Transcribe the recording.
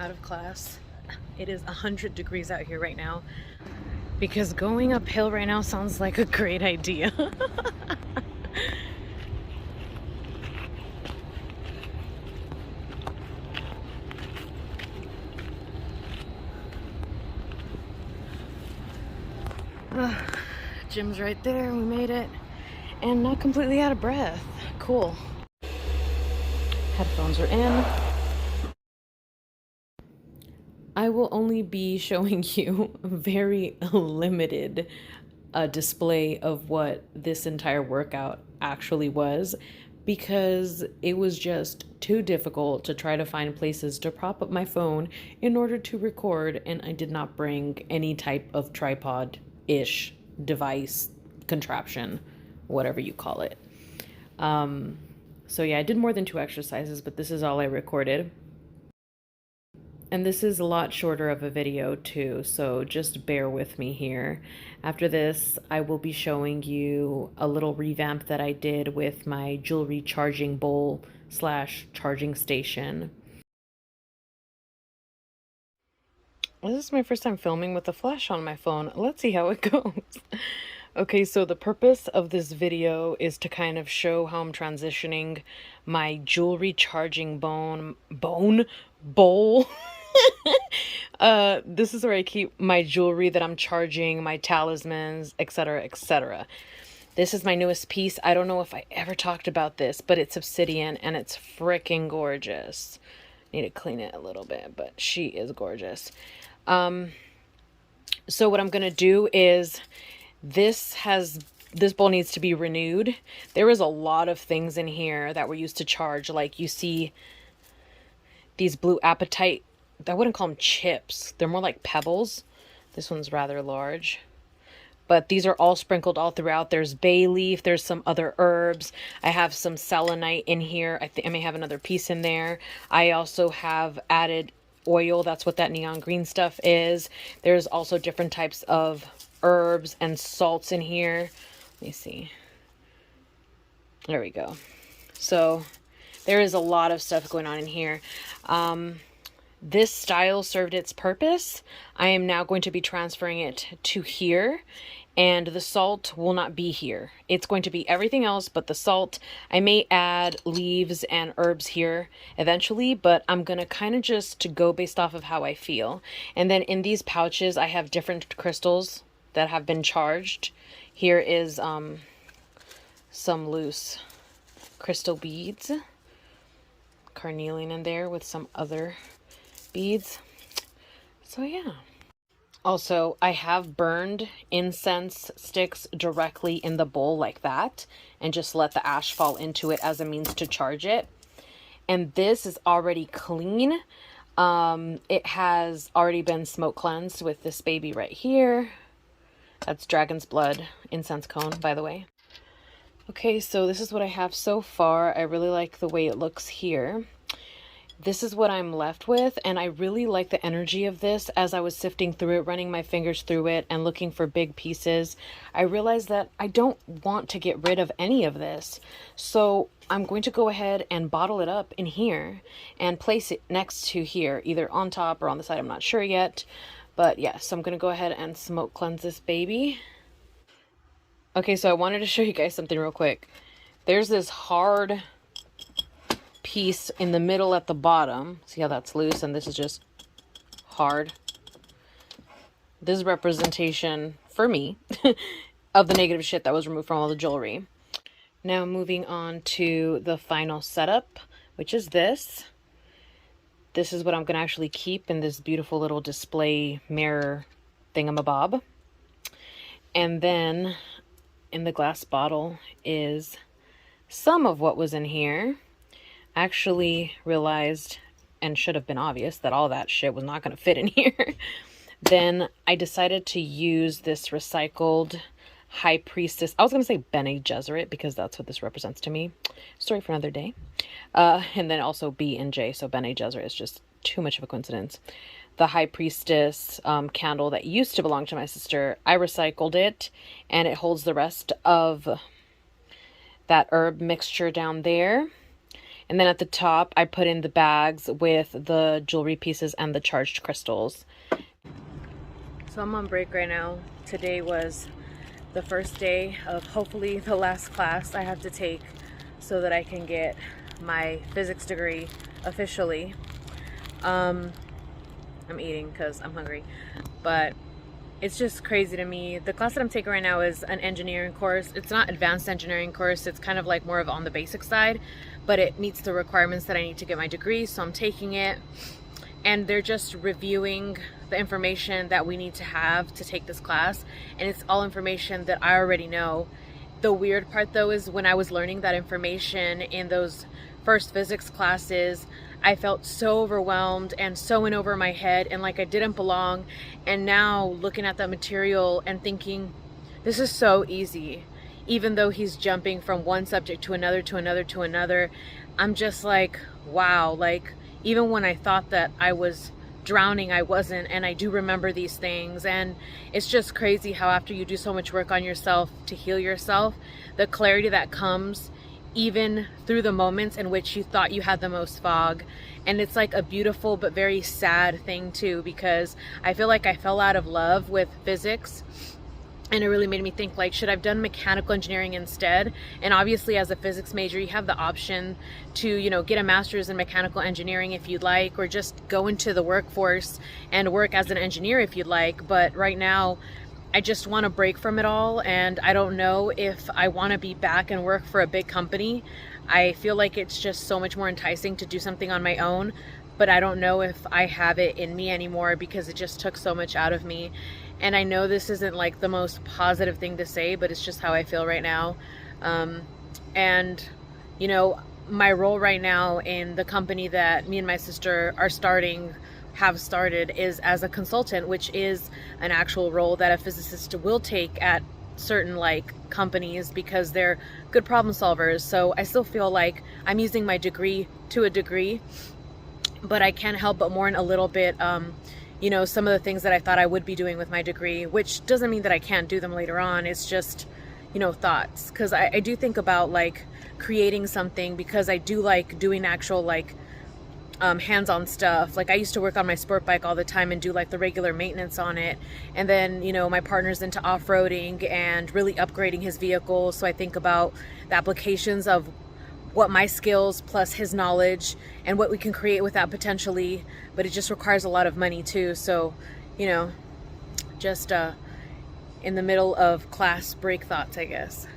out of class. It is 100 degrees out here right now because going uphill right now sounds like a great idea. Gym's right there, we made it, and not completely out of breath. Cool. Headphones are in. I will only be showing you a very limited display of what this entire workout actually was, because it was just too difficult to try to find places to prop up my phone in order to record, and I did not bring any type of tripod-ish device, contraption, whatever you call it. So yeah, I did more than 2 exercises, but this is all I recorded. And this is a lot shorter of a video too, so just bear with me here. After this, I will be showing you a little revamp that I did with my jewelry charging bowl / charging station. This is my first time filming with a flash on my phone. Let's see how it goes. Okay, so the purpose of this video is to kind of show how I'm transitioning my jewelry charging bowl. This is where I keep my jewelry that I'm charging, my talismans, etc., etc. This is my newest piece. I don't know if I ever talked about this, but it's obsidian and it's freaking gorgeous. Need to clean it a little bit, but she is gorgeous. So what I'm gonna do is this bowl needs to be renewed. There is a lot of things in here that were used to charge. Like you see these blue apatite, I wouldn't call them chips. They're more like pebbles. This one's rather large. But these are all sprinkled all throughout. There's bay leaf. There's some other herbs. I have some selenite in here. I think I may have another piece in there. I also have added oil. That's what that neon green stuff is. There's also different types of herbs and salts in here. Let me see. There we go. So there is a lot of stuff going on in here. This style served its purpose. I am now going to be transferring it to here, and the salt will not be here. It's going to be everything else but the salt. I may add leaves and herbs here eventually, but I'm going to kind of just go based off of how I feel. And then in these pouches, I have different crystals that have been charged. Here is some loose crystal beads, carnelian in there with some other beads. So yeah. Also, I have burned incense sticks directly in the bowl like that and just let the ash fall into it as a means to charge it. And this is already clean. It has already been smoke cleansed with this baby right here. That's dragon's blood incense cone, by the way. Okay, so this is what I have so far. I really like the way it looks here. This is what I'm left with, and I really like the energy of this. As I was sifting through it, running my fingers through it, and looking for big pieces, I realized that I don't want to get rid of any of this. So I'm going to go ahead and bottle it up in here and place it next to here, either on top or on the side. I'm not sure yet. But yeah, so I'm going to go ahead and smoke cleanse this baby. Okay, so I wanted to show you guys something real quick. There's this hard piece in the middle at the bottom. See how that's loose and this is just hard? This is representation, for me, of the negative shit that was removed from all the jewelry. Now moving on to the final setup, which is this. This is what I'm going to actually keep in this beautiful little display mirror thingamabob. And then in the glass bottle is some of what was in here. I actually realized, and should have been obvious, that all that shit was not going to fit in here. Then I decided to use this recycled High Priestess. I was going to say Bene Gesserit because that's what this represents to me. Story for another day. And then also B and J, so Bene Gesserit is just too much of a coincidence. The High Priestess candle that used to belong to my sister, I recycled it, and it holds the rest of that herb mixture down there. And then at the top, I put in the bags with the jewelry pieces and the charged crystals. So I'm on break right now. Today was the first day of hopefully the last class I have to take so that I can get my physics degree officially. I'm eating because I'm hungry, but it's just crazy to me. The class that I'm taking right now is an engineering course. It's not advanced engineering course. It's kind of like more of on the basic side, but it meets the requirements that I need to get my degree. So I'm taking it, and they're just reviewing the information that we need to have to take this class. And it's all information that I already know. The weird part though is when I was learning that information in those first physics classes, I felt so overwhelmed and so in over my head and like I didn't belong. And now looking at that material and thinking, this is so easy. Even though he's jumping from one subject to another, to another, to another, I'm just like, wow. Like, even when I thought that I was drowning, I wasn't. And I do remember these things. And it's just crazy how after you do so much work on yourself to heal yourself, the clarity that comes even through the moments in which you thought you had the most fog. And it's like a beautiful but very sad thing too, because I feel like I fell out of love with physics. And it really made me think, like, should I have done mechanical engineering instead? And obviously as a physics major, you have the option to, you know, get a master's in mechanical engineering if you'd like, or just go into the workforce and work as an engineer if you'd like. But right now, I just want to break from it all. And I don't know if I want to be back and work for a big company. I feel like it's just so much more enticing to do something on my own. But I don't know if I have it in me anymore because it just took so much out of me. And I know this isn't like the most positive thing to say, but it's just how I feel right now. And, you know, my role right now in the company that me and my sister have started is as a consultant, which is an actual role that a physicist will take at certain like companies because they're good problem solvers. So I still feel like I'm using my degree to a degree, but I can't help but mourn a little bit, you know, some of the things that I thought I would be doing with my degree, which doesn't mean that I can't do them later on. It's just, you know, thoughts. Because I do think about like creating something, because I do like doing actual like hands-on stuff. Like I used to work on my sport bike all the time and do like the regular maintenance on it. And then, you know, my partner's into off-roading and really upgrading his vehicle. So I think about the applications of what my skills plus his knowledge and what we can create with that potentially, but it just requires a lot of money too. So, you know, just in the middle of class break thoughts, I guess.